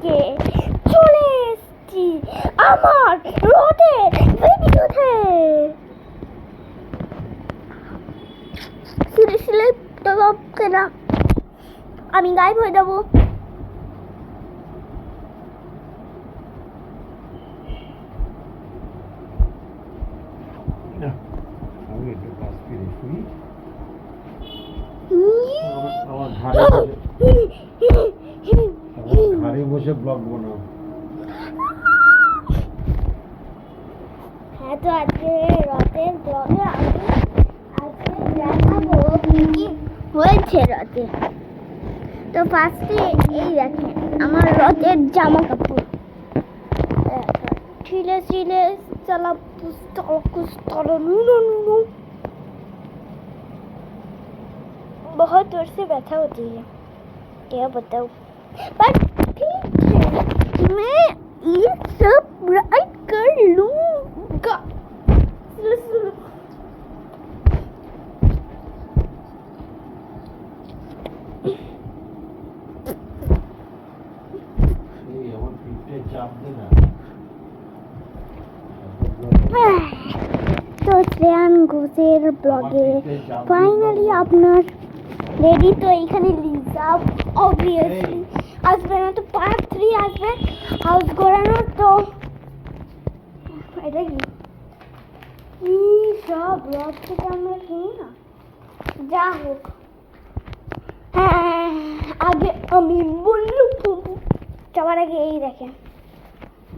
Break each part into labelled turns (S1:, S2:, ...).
S1: আজকে চলে এসেছি আমার রথের ভিডিওতে। সিরিয়াসলি না, আমি গায়েব হয়ে যাবো।
S2: ঘরে বসে ব্লগ বানাও।
S1: হ্যাঁ, তো আজকে রথের ব্লগে আমি আজকে দেখাবো কি কি হয়েছে রথে। তো ফার্স্টে এই দেখেন আমার রথের জামা কাপড় ছিলে ছিলে চালা बहुत जोर से बैठा होती है, क्या बताऊं। पर ठीक है, मैं ये सब राइट कर लूंगा। তো শ্রেয়ান ঘোষের ব্লগে ফাইনালি আপনার রেডি। তো এইখানে লিজা অবভিয়াসলি আসবে না, তো পার্ট 3 আসবে হাউস ঘোরানোর। তো এটা কি সব ব্লগ থেকে আমরা শুনি না, যা হোক। হ্যাঁ, আগে আমি বললু সবার আগে এই দেখেন,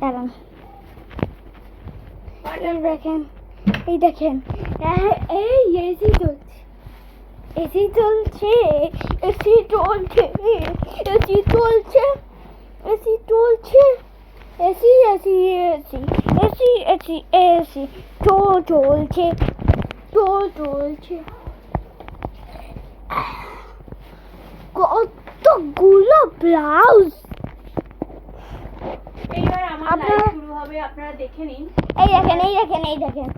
S1: দাঁড়ান, এই দেখেন এই এসি চলছে, এসি চলছে, এসি চলছে, এসি চলছে, এসি চলছে, AC AC AC AC AC AC চলছে, চলছে। কতগুলো ব্লাউজ
S3: এইবার আমার লাইভ শুরু হবে, আপনারা দেখে নিন।
S1: এই দেখেন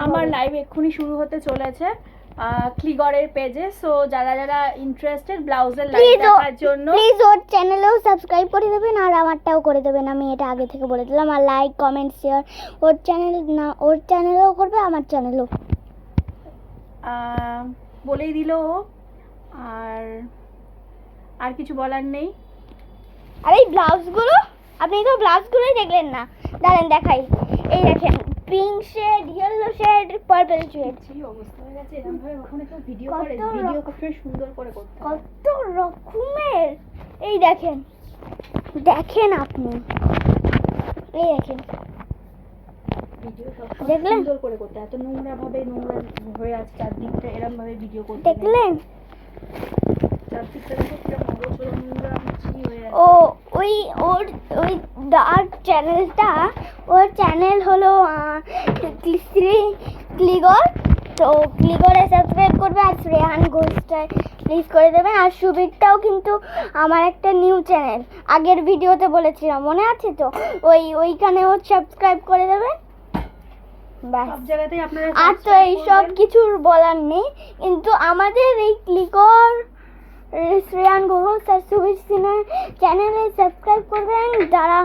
S3: আমার লাইভ এক্ষুনি শুরু হতে চলেছে ক্লিগরের পেজে। সো যারা যারা ইন্টারেস্টেড ব্লাউজের লাইভ দেখার জন্য
S1: প্লিজ ওর চ্যানেলেও সাবস্ক্রাইব করে দেবেন আর আমারটাও করে দেবেন। আমি এটা আগে থেকে বলে দিলাম। আর লাইক কমেন্ট শেয়ার ওর চ্যানেলেও করবে, আমার চ্যানেলেও
S3: বলেই দিল। আর কিছু বলার নেই।
S1: আর এই ব্লাউজগুলো আপনি তো ব্লাউজগুলোই দেখলেন না, দাঁড়ান দেখাই। এই দেখেন pink shade, yellow shade, purple shade.
S3: কি অবস্থা হয়ে গেছে, এরকম ভাবে কখনো কেউ ভিডিও করে, ভিডিও কত সুন্দর করে করতে
S1: কত রকমের। এই দেখেন আপনি, এই দেখেন
S3: ভিডিও সব
S1: দেখলেন?
S3: সুন্দর করে করতে, এত নোংরা হয়ে আছে চারদিকটা, এরকম ভাবে ভিডিও করতে
S1: দেখলেন?
S3: চারদিকটা দেখো কিরকম অগোছালো নোংরা মিষ্টি হয়ে আছে।
S1: ওই ডার্ক চ্যানেলটা, ওর চ্যানেল হলো ক্লিগর। তো ক্লিগরে সাবস্ক্রাইব করবে আর শ্রেয়ান ঘোষটায় প্লিজ করে দেবেন। আর সুবীরটাও কিন্তু আমার একটা নিউ চ্যানেল, আগের ভিডিওতে বলেছিলাম মনে আছে তো, ওইখানেও সাবস্ক্রাইব করে দেবেন।
S3: সব জায়গাতেই আপনারা
S1: আর তো এইসব কিছুর বলার নেই, কিন্তু আমাদের এই ক্লিগর শ্রেয়ান ঘোষ আর সুবীর সিনহার চ্যানেলে সাবস্ক্রাইব করবেন। যারা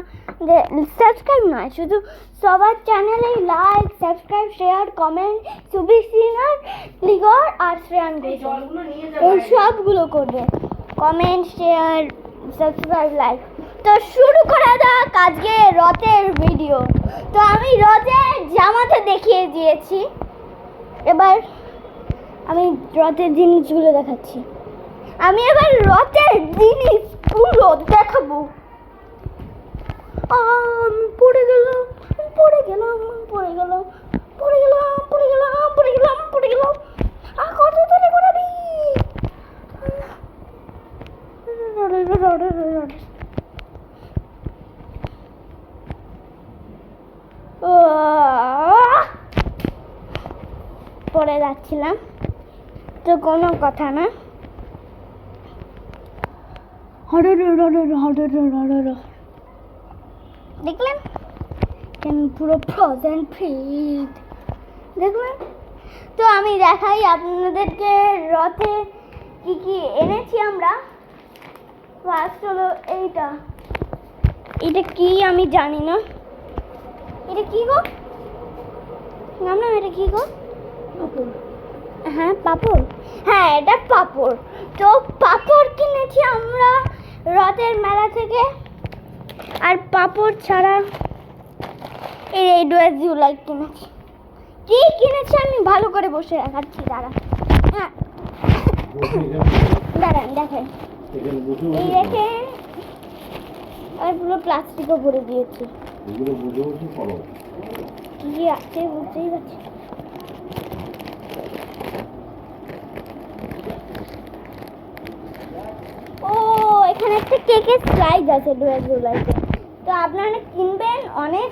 S1: সাবস্ক্রাইব নয়, শুধু সবার চ্যানেলেই like, subscribe, share, comment, Subir সিনহার, ক্লিগর আর শ্রেয়ান ঘোষ এই সবগুলো করবে। Comment, share, subscribe, like. তো শুরু করা যাক আজকে রথের ভিডিও। তো আমি রথের জামাতে দেখিয়ে দিয়েছি, এবার আমি রথের জিনিসগুলো দেখাচ্ছি। আমি এবার রথের জিনিসগুলো দেখাবো। পড়ে গেলাম। আর কত দূরে ঘোরাবি? পড়ে যাচ্ছিলাম, তো কোনো কথা না। দেখলেন পুরো ফ্রোজেন ফিট দেখলেন? তো আমি দেখাই আপনাদেরকে রথে কি কি এনেছি আমরা। ফার্স্ট হলো এইটা, এটা কি আমি জানি না। এটা কি গো? নাম না, এটা কি গো? হ্যাঁ পাপড়, হ্যাঁ এটা পাপড়। তো পাপড় কিনেছি আমরা রথের মেলা থেকে। আর পাপড় ছাড়া এই ডুয়েট লাইট কিনেছি। কি কিনেছি আমি ভালো করে বসে দেখাচ্ছি, দাঁড়া। হ্যাঁ দাঁড়ান দেখেন,
S2: এখানে বসে
S1: এই দেখেন আর পুরো প্লাস্টিকও ভরে দিয়েছি।
S2: এগুলো বসে বসে করো।
S1: কি আছে বুঝতেই পারছি। ও এখানে একটা কেকের স্লাইড আছে ডুয়েট লাইটে। তো আপনারা কিনবেন, অনেক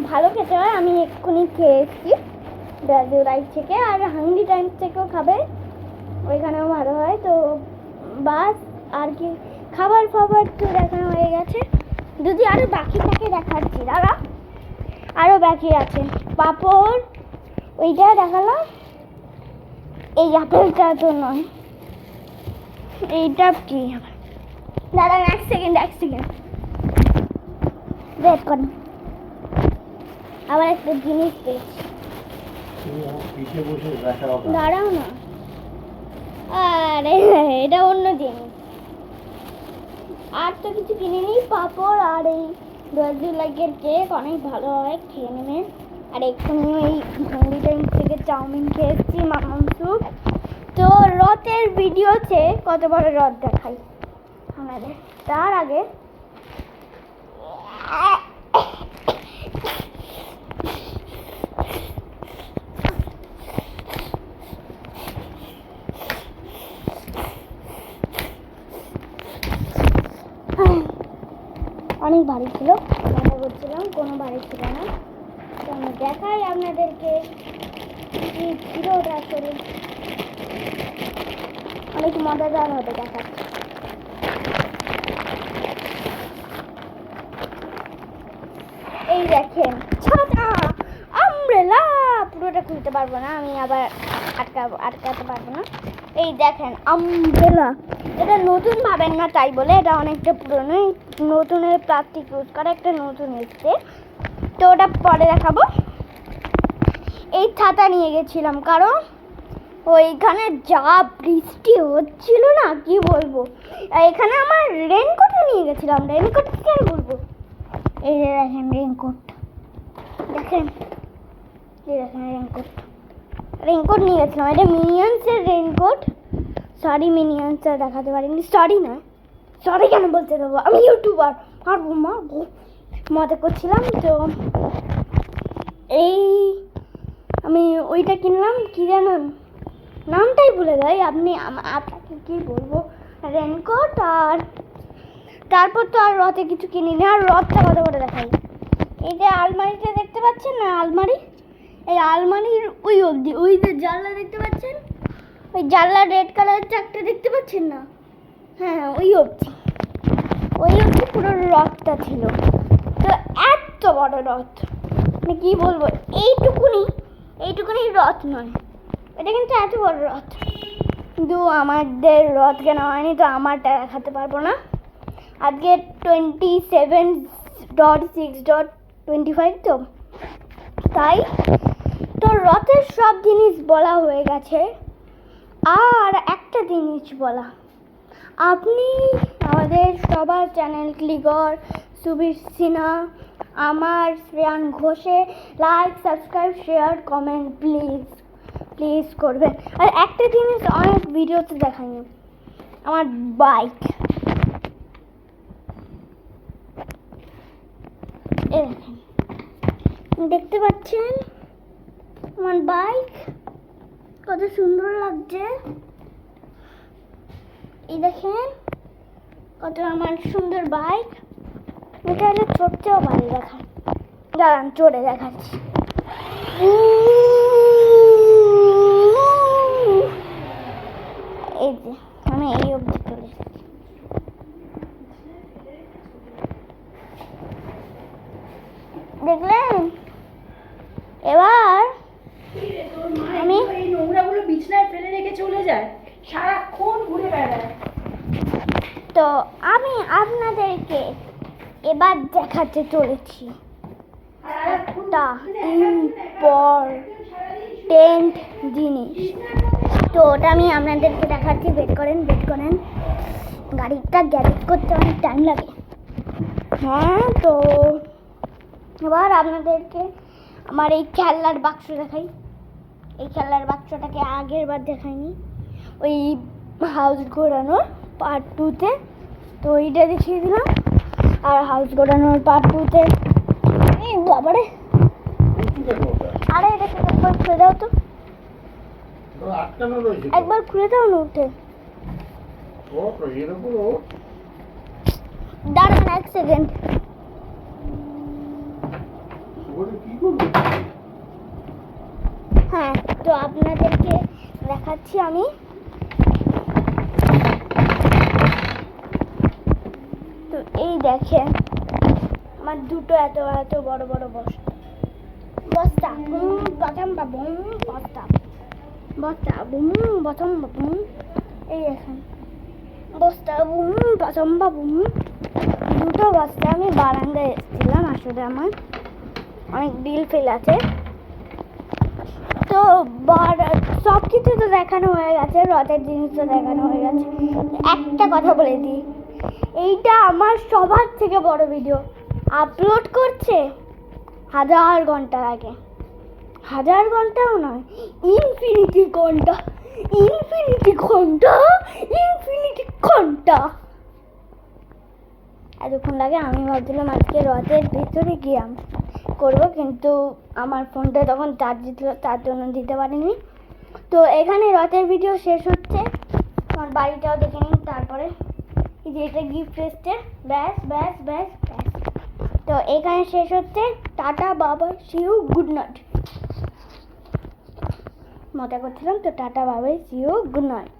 S1: ভালো খেতে হয়। আমি এক্ষুনি খেয়ে এসেছি রাইড থেকে, আর হাঙ্গি টাইমস থেকেও খাবে, ওইখানেও ভালো হয়। তো বাস আর কি, খাবার ফাবার তো দেখানো হয়ে গেছে। যদি আরও বাকি থাকে দেখাচ্ছি, দাদা আরও বাকি আছে। পাপড় ওইটা দেখালাম, এই আপেলটা তো নয়, এইটা কি দাদা? এক সেকেন্ড ওয়েট করেন, আবার একটা জিনিস পেয়েছি,
S2: তুমি আমার পিঠে বসে দেখাও না।
S1: দাঁড়াও না। আরে এটা অন্য জিনিস, আর তো কিছু কিনিনি। পাপড় আর এই লাইকের কেক অনেক ভালো হয়, খেয়ে নেবেন। আর এক্ষুনি ওই হাঙ্গি টাইমস থেকে চাউমিন খেয়েছি, মামাম স্যুপ। তো রথের ভিডিওতে কত বড় রথ দেখাই আমাদের। তার আগে অনেক ভারী ছিল, মজা করছিলাম, কোনো ভারী ছিল না। তো আমি দেখাই আপনাদেরকে কি ছিল ওটা আসলে, অনেক মজাদার হবে দেখাচ্ছি। এই দেখেন ছাতা, আমব্রেলা, পুরোটা খুলতে পারবো না আমি, আবার আটকাতে পারবো না। এই দেখেন আমব্রেলা, এটা নতুন ভাবেন না তাই বলে, এটা অনেকটা পুরনো। নতুনের প্লাস্টিক ইউজ করা একটা নতুন এসছে, তো ওটা পরে দেখাবো। এই ছাতা নিয়ে গেছিলাম কারণ ওইখানে যা বৃষ্টি হচ্ছিল না কি বলবো। এখানে আমার রেনকোটও নিয়ে গেছিলাম, রেনকোট কি আর বলবো। এই যে দেখেন রেনকোট, দেখেন এই দেখেন রেনকোট নিয়ে গেছিলাম। এটা মিনিয়ন্সের রেনকোট। সরি মিনিয়ন্সের দেখাতে পারিনি, সরি না, সরি কেন বলতে দেবো, আমি ইউটিউবার, মারবো মজা করছিলাম। তো এই আমি ওইটা কিনলাম, কি জানেন নামটাই ভুলে যাই, আপনি আপনাকে কি বলবো, রেনকোট। আর তারপর তো আর রথে কিছু কিনিনি। আর রথটা কত করে দেখাই, এই যে আলমারিটা দেখতে পাচ্ছেন না, আলমারি, এই আলমারির ওই অবধি, ওই যে জানলা দেখতে পাচ্ছেন, ওই জানলা রেড কালারের চাকটা দেখতে পাচ্ছেন না, হ্যাঁ ওই অবধি পুরো রথটা ছিল। তো এত বড় রথ, মানে কি বলবো, এইটুকুনি রথ নয়, এটা কিন্তু এত বড় রথ। কিন্তু আমাদের রথ কেনা হয়নি, তো আমারটা দেখাতে পারবো না। আজকে 27.6.25 তো তাই। তো রথের সব জিনিস বলা হয়ে গেছে। আর একটা জিনিস বলা, আপনি আমাদের সবার চ্যানেল ক্লিগর, সুবীর সিনহা, আমার শ্রেয়ান ঘোষে like, subscribe, share, comment please করবেন। আর একটা জিনিস অনেক ভিডিওতে দেখায়নি, আমার বাইক। দেখতে পাচ্ছেন আমার বাইক কত সুন্দর লাগছে, এই দেখেন কত আমার সুন্দর বাইক। এটা হলে চড়তেও পারি, দেখান দাঁড়ান চড়ে দেখাচ্ছি। এই যে আমি এই অবধি চলে এসেছি, দেখলেন। এবার আমি
S3: এই নোংরাগুলো বিছনায় ফেলে রেখে চলে যায়, সারাক্ষণ ঘুরে বেড়ায়।
S1: তো আমি আপনাদেরকে এবার দেখাতে চলেছি একটা ইম্পর্টেন্ট জিনিস। তো ওটা আমি আপনাদেরকে দেখাচ্ছি। ওয়েট করেন। গাড়িটা গ্যারেজ করতে অনেক টাইম লাগে। হ্যাঁ, তো এবার আপনাদেরকে আমার এই খেলনার বাক্স দেখাই। এই খেলনার বাক্সটাকে আগের বার দেখাইনি, ওই হাউস ঘোরানোর পার্ট 2-তে। তো এইটা দেখিয়ে দিলাম। আর হাউস ঘোরানোর পার্ট 2-তে এই বাবারে, আরে এটাকে একবার খুলে দাও তো,
S2: আটকানো রয়েছে তো।
S1: একবার খুলে দাও না উঠে।
S2: ও তো এরকম ও।
S1: দাঁড়ান 1 সেকেন্ড।
S2: ওটা কি করবে?
S1: হ্যাঁ, তো আপনাদেরকে দেখাচ্ছি আমি। তো এই দেখেন আমার দুটো এত এত বড় বড় বস্তা বুম। এই দেখেন বস্তা বুম দুটো বস্তা। আমি বারান্দায় এসেছিলাম, আসলে আমার অনেক বিল ফিল আছে। তো সব কিছু তো দেখানো হয়ে গেছে, রথের জিনিস তো দেখানো হয়ে গেছে। একটা কথা বলে দিই, এইটা আমার সবার থেকে বড় ভিডিও। আপলোড করছে 1000 ঘন্টা আগে। 1000 ঘন্টাও নয়, ইনফিনিটি ঘন্টা এতক্ষণ লাগে। আমি ভাবছিলাম আজকে রথের ভিতরে গিয়ে করবো, কিন্তু আমার ফোনটা তখন চার্জ ছিল, তার জন্য দিতে পারিনি। তো এখানে রথের ভিডিও শেষ হচ্ছে। আমার বাড়িটাও দেখে নিন, তারপরে এই যে এটা গিফট এসছে। ব্যাস। তো এখানে শেষ হচ্ছে। টাটা বাবা, সিউ, গুড নাইট। মজা করছিলাম তো, টাটা বাবাই, সিউ, গুড নাইট।